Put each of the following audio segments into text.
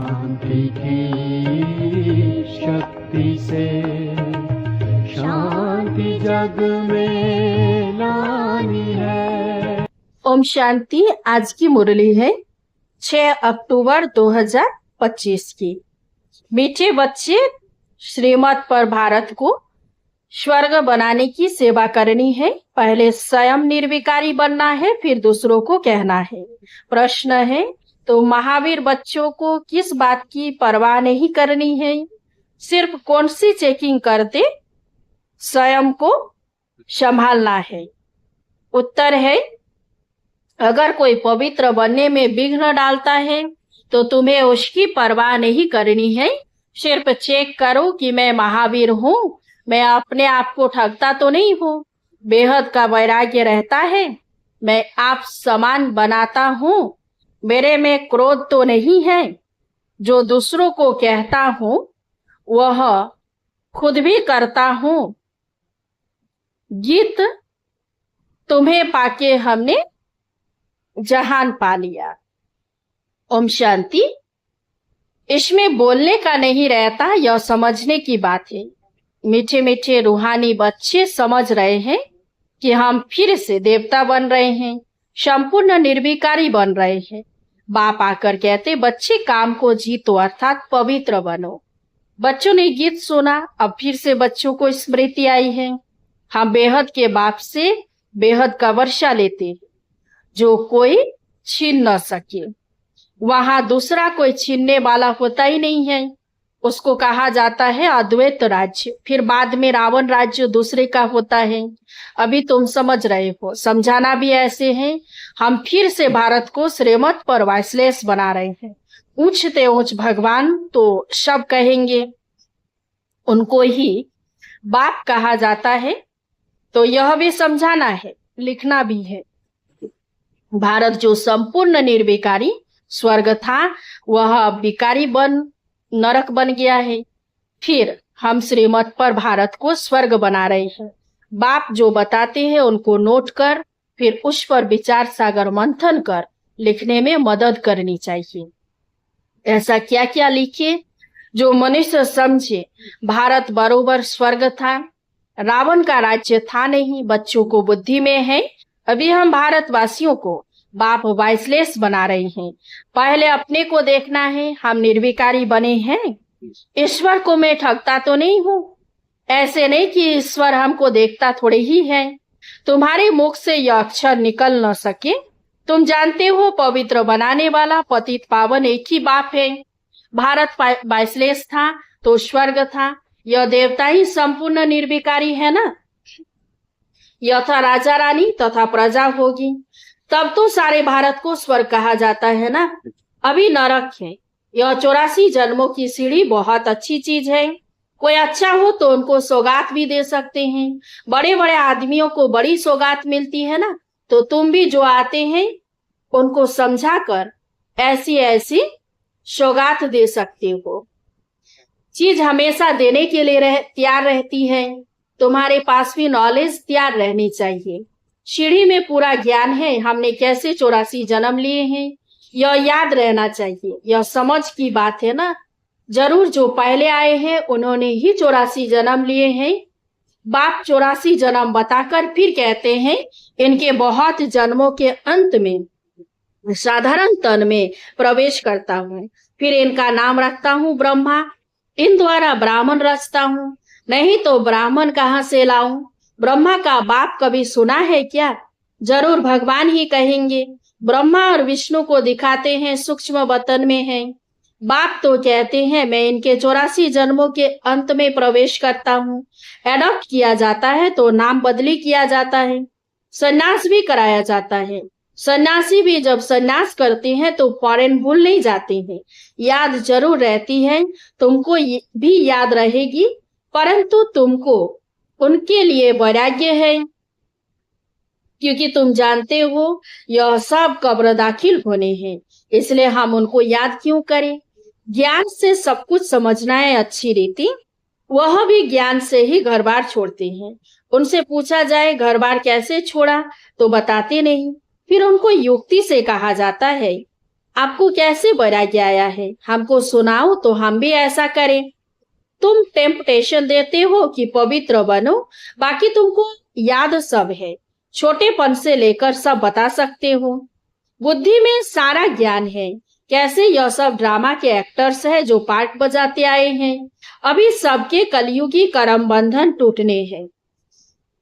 शांति की शक्ति से शांति जग में लानी है। ओम शांति। आज की मुरली है 6 अक्टूबर 2025 की। मीठे बच्चे, श्रीमत पर भारत को स्वर्ग बनाने की सेवा करनी है। पहले स्वयं निर्विकारी बनना है, फिर दूसरों को कहना है। प्रश्न है, तो महावीर बच्चों को किस बात की परवाह नहीं करनी है? सिर्फ कौन सी चेकिंग करते? स्वयं को संभालना है। उत्तर है, अगर कोई पवित्र बनने में विघ्न डालता है तो तुम्हें उसकी परवाह नहीं करनी है। सिर्फ चेक करो कि मैं महावीर हूँ, मैं अपने आप को ठगता तो नहीं हूँ। बेहद का वैराग्य रहता है, मैं आप समान बनाता हूँ, मेरे में क्रोध तो नहीं है। जो दूसरों को कहता हूँ वह खुद भी करता हूँ। गीत तुम्हें पाके हमने जहान पा लिया। ओम शांति। इसमें बोलने का नहीं रहता, यह समझने की बात है। मीठे मीठे रूहानी बच्चे समझ रहे हैं कि हम फिर से देवता बन रहे हैं, संपूर्ण निर्विकारी बन रहे हैं। बाप आकर कहते, बच्चे काम को जीतो, अर्थात पवित्र बनो। बच्चों ने गीत सुना, अब फिर से बच्चों को स्मृति आई है। हम बेहद के बाप से बेहद का वर्षा लेते हैं, जो कोई छीन न सके। वहां दूसरा कोई छीनने वाला होता ही नहीं है। उसको कहा जाता है अद्वैत राज्य। फिर बाद में रावण राज्य दूसरे का होता है। अभी तुम समझ रहे हो, समझाना भी ऐसे है। हम फिर से भारत को श्रीमत पर वाइसलेस बना रहे हैं। ऊंचते ऊंच भगवान तो सब कहेंगे, उनको ही बाप कहा जाता है। तो यह भी समझाना है, लिखना भी है। भारत जो संपूर्ण निर्विकारी स्वर्ग था, वह विकारी बन नरक बन गया है। फिर हम श्रीमत पर भारत को स्वर्ग बना रहे हैं। बाप जो बताते हैं उनको नोट कर, फिर उस पर विचार सागर मंथन कर लिखने में मदद करनी चाहिए। ऐसा क्या क्या लिखे जो मनुष्य समझे। भारत बरोबर स्वर्ग था, रावण का राज्य था नहीं। बच्चों को बुद्धि में है। अभी हम भारतवासियों को बाप वाइसलेस बना रहे हैं। पहले अपने को देखना है, हम निर्विकारी बने हैं। ईश्वर को मैं ठगता तो नहीं हूँ। ऐसे नहीं कि ईश्वर हमको देखता थोड़े ही है। तुम्हारे मुख से यह अक्षर निकल न सके। तुम जानते हो, पवित्र बनाने वाला पतित पावन एक ही बाप है। भारत वाइसलेस था तो स्वर्ग था। यह देवता ही संपूर्ण निर्विकारी है ना। यथा राजा रानी तथा प्रजा होगी, तब तो सारे भारत को स्वर्ग कहा जाता है ना। अभी नरक है। यह 84 जन्मों की सीढ़ी बहुत अच्छी चीज है। कोई अच्छा हो तो उनको सौगात भी दे सकते हैं। बड़े बड़े आदमियों को बड़ी सौगात मिलती है ना। तो तुम भी जो आते हैं उनको समझा कर ऐसी ऐसी सौगात दे सकते हो। चीज हमेशा देने के लिए तैयार रहती है। तुम्हारे पास भी नॉलेज तैयार रहनी चाहिए। सीढ़ी में पूरा ज्ञान है, हमने कैसे 84 जन्म लिए हैं, यह याद रहना चाहिए। यह समझ की बात है ना। जरूर जो पहले आए हैं उन्होंने ही 84 जन्म लिए हैं। बाप 84 जन्म बताकर फिर कहते हैं, इनके बहुत जन्मों के अंत में साधारण तन में प्रवेश करता हूँ। फिर इनका नाम रखता हूँ ब्रह्मा। इन द्वारा ब्राह्मण रचता हूँ, नहीं तो ब्राह्मण कहाँ से लाऊं। ब्रह्मा का बाप कभी सुना है क्या? जरूर भगवान ही कहेंगे। ब्रह्मा और विष्णु को दिखाते हैं सूक्ष्म वतन में है। बाप तो कहते हैं मैं इनके 84 जन्मों के अंत में प्रवेश करता हूँ। एडॉप्ट किया जाता है तो नाम बदली किया जाता है, सन्यास भी कराया जाता है। सन्यासी भी जब सन्यास करते हैं तो फौरन भूल नहीं जाते हैं, याद जरूर रहती है। तुमको भी याद रहेगी, परंतु तुमको उनके लिए वैराग्य है, क्योंकि तुम जानते हो यह सब कब्र दाखिल होने हैं। इसलिए हम उनको याद क्यों करें। ज्ञान से सब कुछ समझना है अच्छी रीति। वह भी ज्ञान से ही घर बार छोड़ते हैं। उनसे पूछा जाए घर बार कैसे छोड़ा तो बताते नहीं। फिर उनको युक्ति से कहा जाता है आपको कैसे वैराग्य आया है? हमको सुनाओ तो हम भी ऐसा करें। तुम टेम्पटेशन देते हो कि पवित्र बनो, बाकी तुमको याद सब है। छोटेपन से लेकर सब बता सकते हो। बुद्धि में सारा ज्ञान है। कैसे यह सब ड्रामा के एक्टर्स है जो पार्ट बजाते आए हैं। अभी सबके कलयुगी कर्म बंधन टूटने हैं।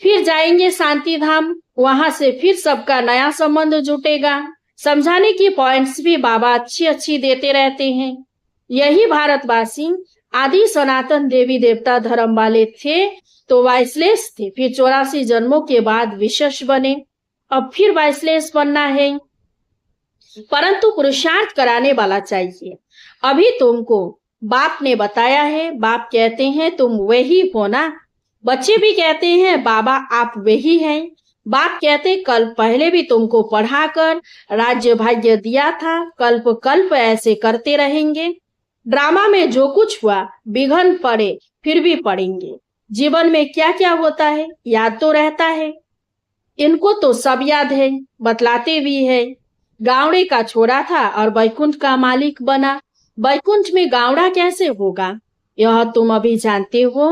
फिर जाएंगे शांति धाम, वहां से फिर सबका नया संबंध जुटेगा। समझाने की पॉइंट्स भी बाबा अच्छी अच्छी देते रहते हैं। यही भारतवासी आदि सनातन देवी देवता धर्म वाले थे तो वाइसलेस थे, फिर 84 जन्मों के बाद विशेष बने, अब फिर वाइसलेस बनना है। परंतु पुरुषार्थ कराने वाला चाहिए। अभी तुमको बाप ने बताया है, बाप कहते हैं तुम वही हो ना। बच्चे भी कहते हैं बाबा आप वही हैं। बाप कहते कल पहले भी तुमको पढ़ाकर राज्य भाग्य दिया था, कल्प कल्प ऐसे करते रहेंगे। ड्रामा में जो कुछ हुआ विघ्न पड़े फिर भी पड़ेंगे। जीवन में क्या क्या होता है याद तो रहता है। इनको तो सब याद है, बतलाते भी है। गावड़े का छोरा था और बैकुंठ का मालिक बना। बैकुंठ में गावड़ा कैसे होगा यह तुम अभी जानते हो।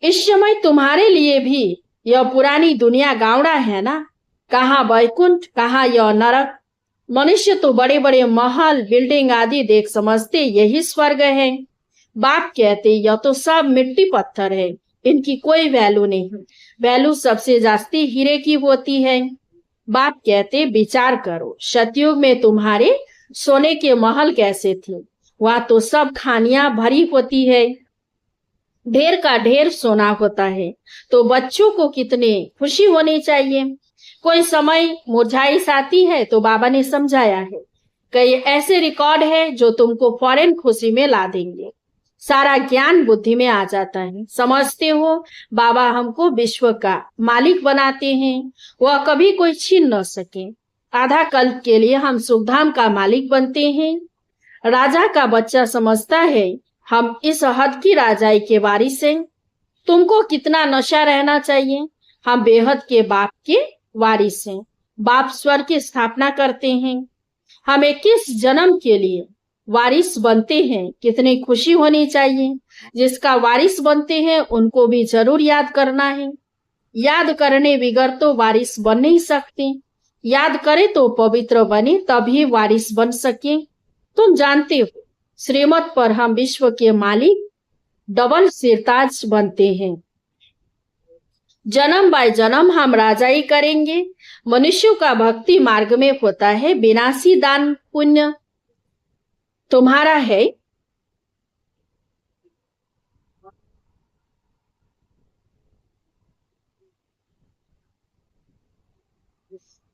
इस समय तुम्हारे लिए भी यह पुरानी दुनिया गावड़ा है ना। कहाँ बैकुंठ, कहाँ यह नरक। मनुष्य तो बड़े बड़े महल बिल्डिंग आदि देख समझते यही स्वर्ग है। बाप कहते यह तो सब मिट्टी पत्थर है, इनकी कोई वैल्यू नहीं। वैल्यू सबसे जास्ती हीरे की होती है। बाप कहते विचार करो, सतयुग में तुम्हारे सोने के महल कैसे थे। वहां तो सब खानियां भरी होती है, ढेर का ढेर सोना होता है। तो बच्चों को कितनी खुशी होनी चाहिए। कोई समय मुरझाइश आती है तो बाबा ने समझाया है, कई ऐसे रिकॉर्ड है जो तुमको फौरन खुशी में ला देंगे। सारा ज्ञान बुद्धि में आ जाता है। समझते हो बाबा हमको विश्व का मालिक बनाते हैं, वह कभी कोई छीन न सके। आधा कल्प के लिए हम सुखधाम का मालिक बनते हैं। राजा का बच्चा समझता है हम इस हद की राजाई के वारिस हैं। तुमको कितना नशा रहना चाहिए। हम बेहद के बाप के वारिस हैं। बाप स्वर्ग की स्थापना करते हैं। हम 21 जन्म के लिए वारिस बनते हैं। कितनी खुशी होनी चाहिए। जिसका वारिस बनते हैं उनको भी जरूर याद करना है। याद करने बिगर तो वारिस बन नहीं सकते। याद करे तो पवित्र बने तभी वारिस बन सके। तुम जानते हो श्रीमत पर हम विश्व के मालिक डबल सिरताज बनते हैं। जन्म बाय जन्म हम राजाई करेंगे। मनुष्यों का भक्ति मार्ग में होता है विनाशी दान पुण्य तुम्हारा है।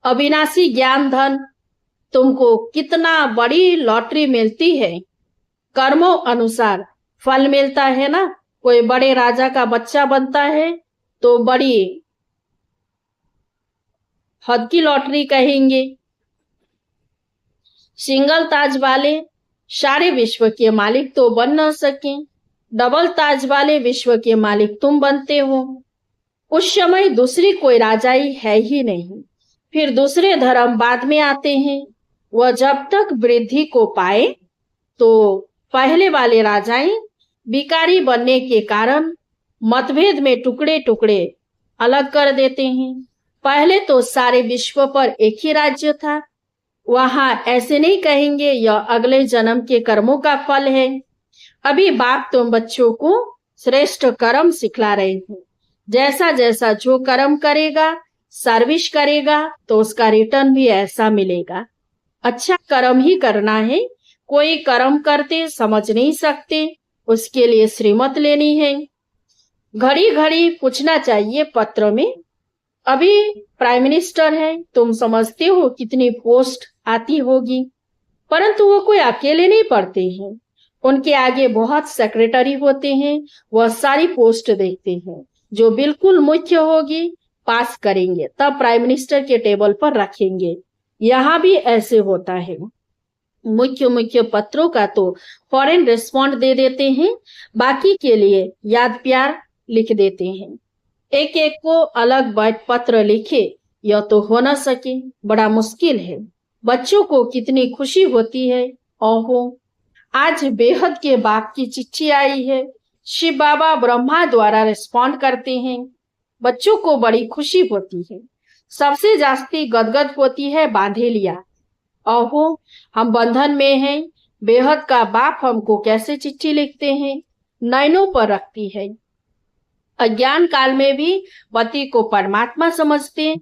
अविनाशी ज्ञान धन तुमको कितना बड़ी लॉटरी मिलती है। कर्मों अनुसार फल मिलता है ना। कोई बड़े राजा का बच्चा बनता है तो बड़ी हद की लॉटरी कहेंगे। सिंगल ताज वाले सारे विश्व के मालिक तो बन न सके। डबल ताज वाले विश्व के मालिक तुम बनते हो। उस समय दूसरी कोई राजाई है ही नहीं। फिर दूसरे धर्म बाद में आते हैं। वह जब तक वृद्धि को पाए तो पहले वाले राजाएं बिकारी बनने के कारण मतभेद में टुकड़े टुकड़े अलग कर देते हैं। पहले तो सारे विश्व पर एक ही राज्य था। वहां ऐसे नहीं कहेंगे यह अगले जन्म के कर्मों का फल है। अभी बाप तुम बच्चों को श्रेष्ठ कर्म सिखला रहे हैं। जैसा जैसा जो कर्म करेगा सर्विस करेगा तो उसका रिटर्न भी ऐसा मिलेगा। अच्छा कर्म ही करना है। कोई कर्म करते समझ नहीं सकते, उसके लिए श्रीमत लेनी है। घड़ी घड़ी पूछना चाहिए पत्र में, अभी प्राइम मिनिस्टर है, तुम समझते हो कितनी पोस्ट आती होगी। परंतु वो कोई अकेले नहीं पढ़ते हैं, उनके आगे बहुत सेक्रेटरी होते हैं। वह सारी पोस्ट देखते हैं। जो बिल्कुल मुख्य होगी पास करेंगे तब प्राइम मिनिस्टर के टेबल पर रखेंगे। यहाँ भी ऐसे होता है। मुख्य मुख्य पत्रों का तो फॉरेन रिस्पॉन्ड दे देते हैं, बाकी के लिए याद प्यार लिख देते हैं। एक एक को अलग बाइट पत्र लिखे यह तो हो न सके, बड़ा मुश्किल है। बच्चों को कितनी खुशी होती है। ओहो, आज बेहद के बाप की चिट्ठी आई है। शिव बाबा ब्रह्मा द्वारा रिस्पॉन्ड करते हैं। बच्चों को बड़ी खुशी होती है। सबसे जास्ती गदगद होती है बांधेलिया। ओहो, हम बंधन में हैं। बेहद का बाप हमको कैसे चिट्ठी लिखते हैं, नयनों पर रखती है। अज्ञान काल में भी पति को परमात्मा समझते,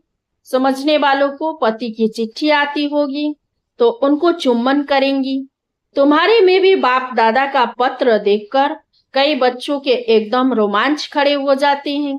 समझने वालों को पति की चिट्ठी आती होगी तो उनको चुम्बन करेंगी। तुम्हारे में भी बाप दादा का पत्र देखकर कई बच्चों के एकदम रोमांच खड़े हो जाते हैं,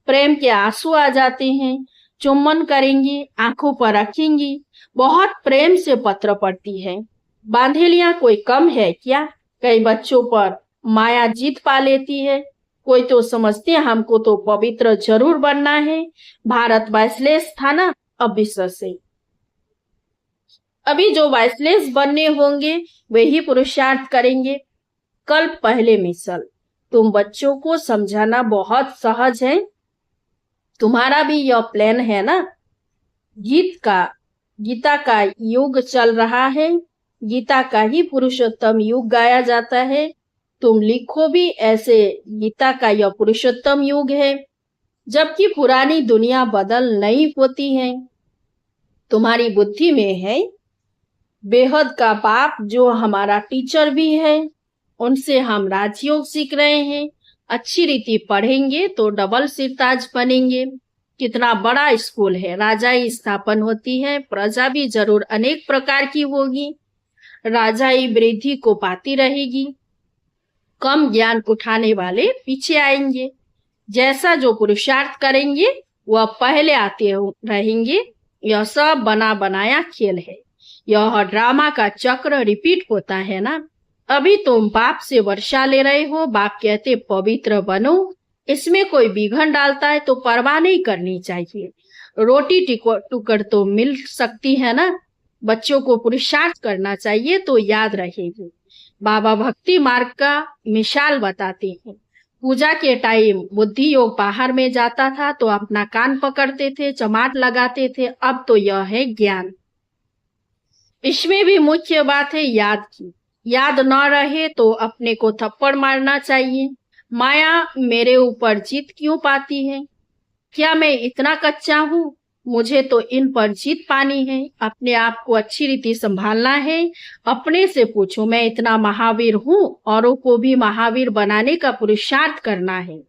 प्रेम के आंसू आ जाते हैं। चुम्बन करेंगी, आंखों पर रखेंगी, बहुत प्रेम से पत्र पढ़ती है। बांधेलियां कोई कम है क्या? कई बच्चों पर माया जीत पा लेती है। कोई तो समझते हैं हमको तो पवित्र जरूर बनना है। भारत वाइसलेस था ना, अब विश्व से अभी जो वाइसलेस बनने होंगे वे ही पुरुषार्थ करेंगे। कल पहले मिसल, तुम बच्चों को समझाना बहुत सहज है। तुम्हारा भी यह प्लान है ना। गीता का युग चल रहा है। गीता का ही पुरुषोत्तम युग गाया जाता है। तुम लिखो भी ऐसे, गीता का यह पुरुषोत्तम युग है, जबकि पुरानी दुनिया बदल नहीं होती है। तुम्हारी बुद्धि में है। बेहद का बाप जो हमारा टीचर भी है, उनसे हम राजयोग सीख रहे हैं। अच्छी रीति पढ़ेंगे तो डबल सिरताज बनेंगे। कितना बड़ा स्कूल है। राजाई स्थापन होती है, प्रजा भी जरूर अनेक प्रकार की होगी। राजाई वृद्धि को पाती रहेगी। कम ज्ञान उठाने वाले पीछे आएंगे। जैसा जो पुरुषार्थ करेंगे वह पहले आते रहेंगे। यह सब बना बनाया खेल है। यह ड्रामा का चक्र रिपीट होता है ना। अभी तुम बाप से वर्षा ले रहे हो। बाप कहते पवित्र बनो। इसमें कोई बिघन डालता है तो परवाह नहीं करनी चाहिए। रोटी टुकड़ तो मिल सकती है ना। बच्चों को पुरुषार्थ करना चाहिए तो याद रहेगी। बाबा भक्ति मार्ग का मिसाल बताते हैं। पूजा के टाइम बुद्धि योग बाहर में जाता था तो अपना कान पकड़ते थे, चमाट लगाते थे। अब तो यह है ज्ञान। इसमें भी मुख्य बात है याद की। याद न रहे तो अपने को थप्पड़ मारना चाहिए। माया मेरे ऊपर जीत क्यों पाती है? क्या मैं इतना कच्चा हूँ? मुझे तो इन पर जीत पानी है। अपने आप को अच्छी रीति संभालना है। अपने से पूछो, मैं इतना महावीर हूँ? औरों को भी महावीर बनाने का पुरुषार्थ करना है।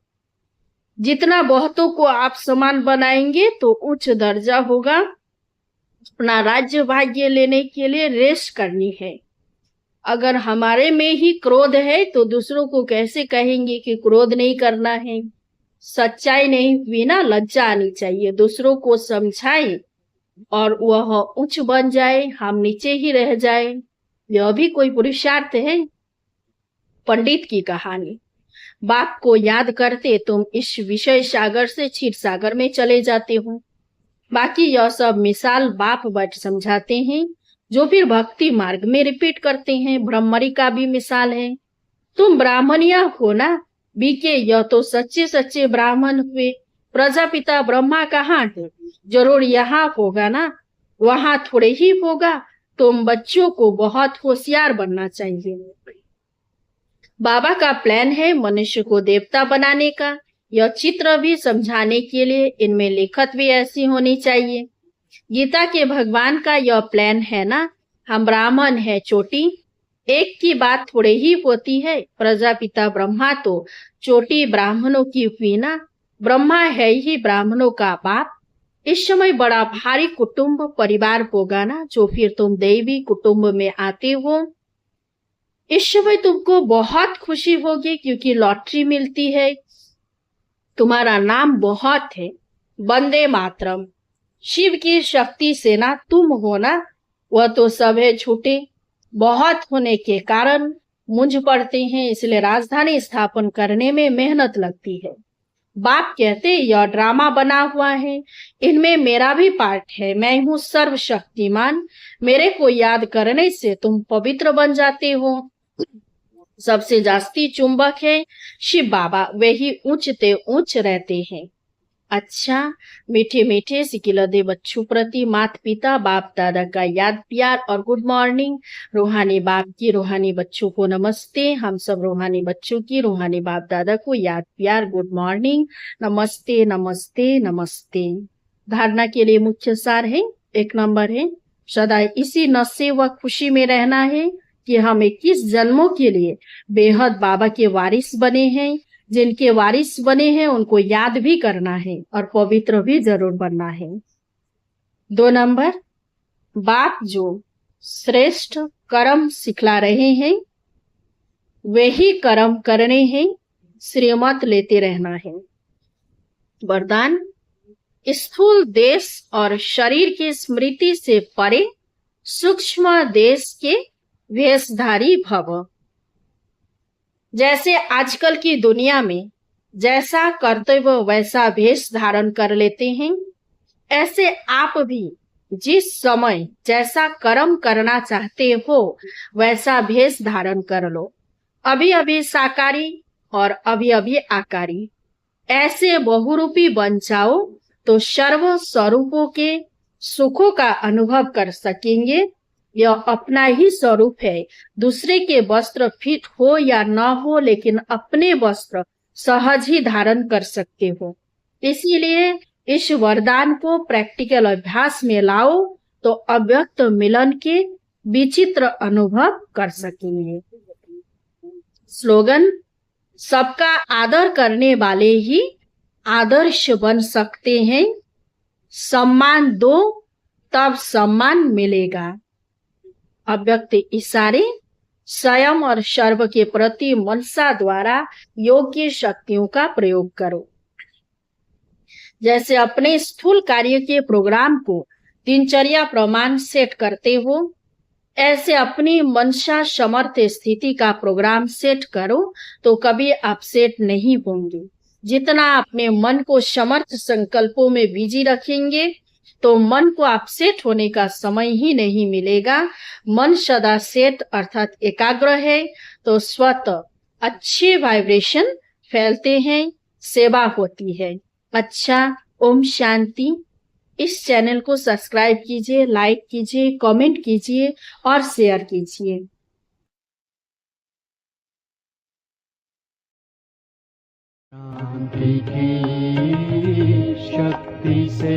जितना बहुतों को आप समान बनाएंगे तो उच्च दर्जा होगा। अपना राज्य भाग्य लेने के लिए रेस्ट करनी है। अगर हमारे में ही क्रोध है तो दूसरों को कैसे कहेंगे कि क्रोध नहीं करना है? सच्चाई नहीं हुई ना, लज्जा आनी चाहिए। दूसरों को समझाए और वह उच्च बन जाए, हम नीचे ही रह जाए, यह भी कोई पुरुषार्थ है। पंडित की कहानी। बाप को याद करते तुम इस विषय सागर से क्षीर सागर में चले जाते हो। बाकी यह सब मिसाल बाप बट समझाते हैं, जो फिर भक्ति मार्ग में रिपीट करते हैं। ब्रह्मरी का भी मिसाल है। तुम ब्राह्मणिया हो ना बीके, यह तो सच्चे सच्चे ब्राह्मण हुए। प्रजापिता ब्रह्मा कहाँ है? जरूर यहाँ होगा ना, वहां थोड़े ही होगा। तुम बच्चों को बहुत होशियार बनना चाहिए। बाबा का प्लान है मनुष्य को देवता बनाने का। यह चित्र भी समझाने के लिए इनमें लिखत भी ऐसी होनी चाहिए। गीता के भगवान का यह प्लान है ना। हम ब्राह्मण है चोटी। एक की बात थोड़े ही होती है। प्रजापिता ब्रह्मा तो चोटी ब्राह्मणों की हुई ना। ब्रह्मा है ही ब्राह्मणों का बाप। इस समय बड़ा भारी कुटुंब परिवार होगा ना, जो फिर तुम देवी कुटुंब में आते हो। इस समय तुमको बहुत खुशी होगी क्योंकि लॉटरी मिलती है। तुम्हारा नाम बहुत है, वंदे मातरम। शिव की शक्ति सेना तुम हो ना। वह तो सब है झूठे। बहुत होने के कारण मुंझ पड़ते हैं, इसलिए राजधानी स्थापन करने में मेहनत लगती है। बाप कहते यह ड्रामा बना हुआ है, इनमें मेरा भी पार्ट है। मैं हूँ सर्वशक्तिमान। मेरे को याद करने से तुम पवित्र बन जाते हो। सबसे जास्ती चुंबक है शिव बाबा, वे ही ऊंचते ऊंच रहते हैं। अच्छा, मीठे मीठे सिकिलदे बच्चों प्रति माता पिता बाप दादा का याद प्यार और गुड मॉर्निंग। रूहानी बाप की रूहानी बच्चों को नमस्ते। हम सब रूहानी बच्चों की रूहानी बाप दादा को याद प्यार गुड मॉर्निंग, नमस्ते नमस्ते नमस्ते। धारणा के लिए मुख्य सार है, 1 नंबर है, सदा इसी नशे व खुशी में रहना है कि हम 21 जन्मों के लिए बेहद बाबा के वारिस बने हैं। जिनके वारिस बने हैं उनको याद भी करना है और पवित्र भी जरूर बनना है। 2 नंबर, बाप जो श्रेष्ठ कर्म सिखला रहे हैं वही कर्म करने हैं, श्रीमत लेते रहना है। वरदान, स्थूल देश और शरीर की स्मृति से परे सूक्ष्म देश के वेशधारी भव। जैसे आजकल की दुनिया में जैसा कर्तव्य वैसा वेश धारण कर लेते हैं, ऐसे आप भी जिस समय जैसा कर्म करना चाहते हो वैसा वेश धारण कर लो। अभी अभी साकारी और अभी अभी आकारी, ऐसे बहुरूपी बन जाओ तो सर्व स्वरूपों के सुखों का अनुभव कर सकेंगे। यह अपना ही स्वरूप है। दूसरे के वस्त्र फिट हो या न हो, लेकिन अपने वस्त्र सहज ही धारण कर सकते हो। इसीलिए इस वरदान को प्रैक्टिकल अभ्यास में लाओ तो अव्यक्त मिलन के विचित्र अनुभव कर सकेंगे। स्लोगन, सबका आदर करने वाले ही आदर्श बन सकते हैं। सम्मान दो तब सम्मान मिलेगा। अव्यक्त इशारे, स्वयं और सर्व के प्रति मनसा द्वारा योग्य शक्तियों का प्रयोग करो। जैसे अपने स्थूल कार्य के प्रोग्राम को दिनचर्या प्रमाण सेट करते हो, ऐसे अपनी मनसा समर्थ स्थिति का प्रोग्राम सेट करो तो कभी अपसेट नहीं होंगे। जितना अपने मन को समर्थ संकल्पों में बिजी रखेंगे तो मन को अपसेट होने का समय ही नहीं मिलेगा। मन सदा सेट अर्थात एकाग्र है तो स्वतः अच्छे वाइब्रेशन फैलते हैं, सेवा होती है। अच्छा, ओम शांति। इस चैनल को सब्सक्राइब कीजिए, लाइक कीजिए, कमेंट कीजिए और शेयर कीजिए। शांति की शक्ति से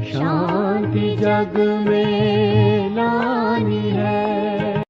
शांति जग में